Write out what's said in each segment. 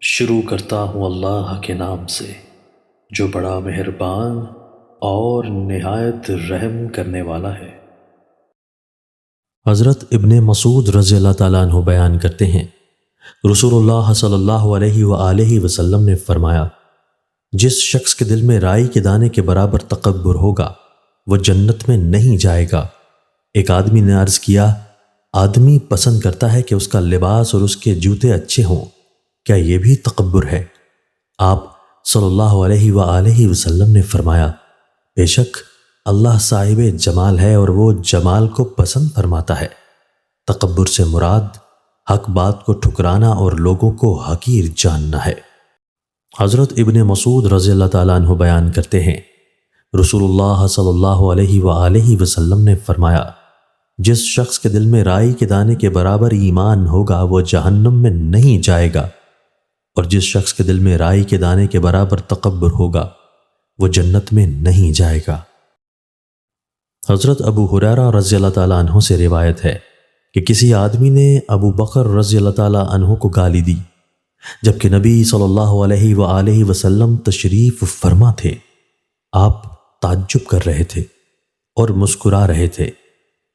شروع کرتا ہوں اللہ کے نام سے جو بڑا مہربان اور نہایت رحم کرنے والا ہے۔ حضرت ابن مسعود رضی اللہ تعالیٰ عنہ بیان کرتے ہیں، رسول اللہ صلی اللہ علیہ وآلہ وسلم نے فرمایا، جس شخص کے دل میں رائی کے دانے کے برابر تکبر ہوگا وہ جنت میں نہیں جائے گا۔ ایک آدمی نے عرض کیا، آدمی پسند کرتا ہے کہ اس کا لباس اور اس کے جوتے اچھے ہوں، کیا یہ بھی تکبر ہے؟ آپ صلی اللہ علیہ وآلہ وسلم نے فرمایا، بے شک اللہ صاحب جمال ہے اور وہ جمال کو پسند فرماتا ہے۔ تکبر سے مراد حق بات کو ٹھکرانا اور لوگوں کو حقیر جاننا ہے۔ حضرت ابن مسعود رضی اللہ تعالیٰ عنہ بیان کرتے ہیں، رسول اللہ صلی اللہ علیہ وآلہ وسلم نے فرمایا، جس شخص کے دل میں رائی کے دانے کے برابر ایمان ہوگا وہ جہنم میں نہیں جائے گا، اور جس شخص کے دل میں رائی کے دانے کے برابر تکبر ہوگا وہ جنت میں نہیں جائے گا۔ حضرت ابو ہریرہ رضی اللہ تعالیٰ عنہ سے روایت ہے کہ کسی آدمی نے ابو بکر رضی اللہ تعالیٰ عنہ کو گالی دی جبکہ نبی صلی اللہ علیہ وآلہ وسلم تشریف فرما تھے۔ آپ تعجب کر رہے تھے اور مسکرا رہے تھے۔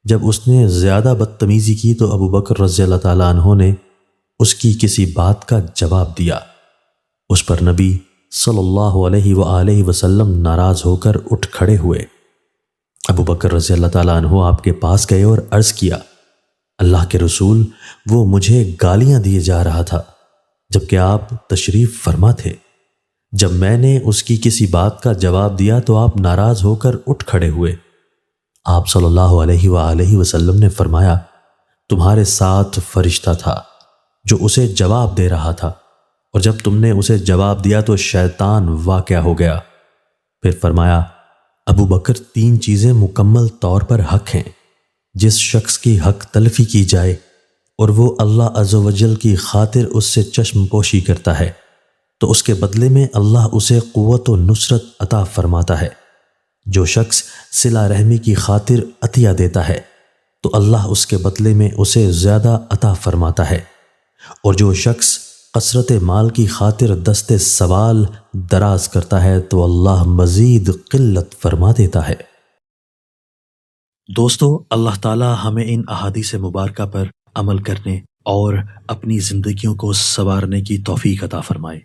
جب اس نے زیادہ بدتمیزی کی تو ابو بکر رضی اللہ تعالیٰ عنہ نے اس کی کسی بات کا جواب دیا۔ اس پر نبی صلی اللہ علیہ وآلہ وسلم ناراض ہو کر اٹھ کھڑے ہوئے۔ ابو بکر رضی اللہ تعالیٰ عنہ آپ کے پاس گئے اور عرض کیا، اللہ کے رسول، وہ مجھے گالیاں دیے جا رہا تھا جبکہ آپ تشریف فرما تھے۔ جب میں نے اس کی کسی بات کا جواب دیا تو آپ ناراض ہو کر اٹھ کھڑے ہوئے۔ آپ صلی اللہ علیہ وآلہ وسلم نے فرمایا، تمہارے ساتھ فرشتہ تھا جو اسے جواب دے رہا تھا، اور جب تم نے اسے جواب دیا تو شیطان واقع ہو گیا۔ پھر فرمایا، ابو بکر، 3 چیزیں مکمل طور پر حق ہیں۔ جس شخص کی حق تلفی کی جائے اور وہ اللہ عز و جل کی خاطر اس سے چشم پوشی کرتا ہے تو اس کے بدلے میں اللہ اسے قوت و نصرت عطا فرماتا ہے۔ جو شخص صلہ رحمی کی خاطر عطیہ دیتا ہے تو اللہ اس کے بدلے میں اسے زیادہ عطا فرماتا ہے، اور جو شخص کثرت مال کی خاطر دست سوال دراز کرتا ہے تو اللہ مزید قلت فرما دیتا ہے۔ دوستو، اللہ تعالی ہمیں ان احادیث مبارکہ پر عمل کرنے اور اپنی زندگیوں کو سنوارنے کی توفیق عطا فرمائے۔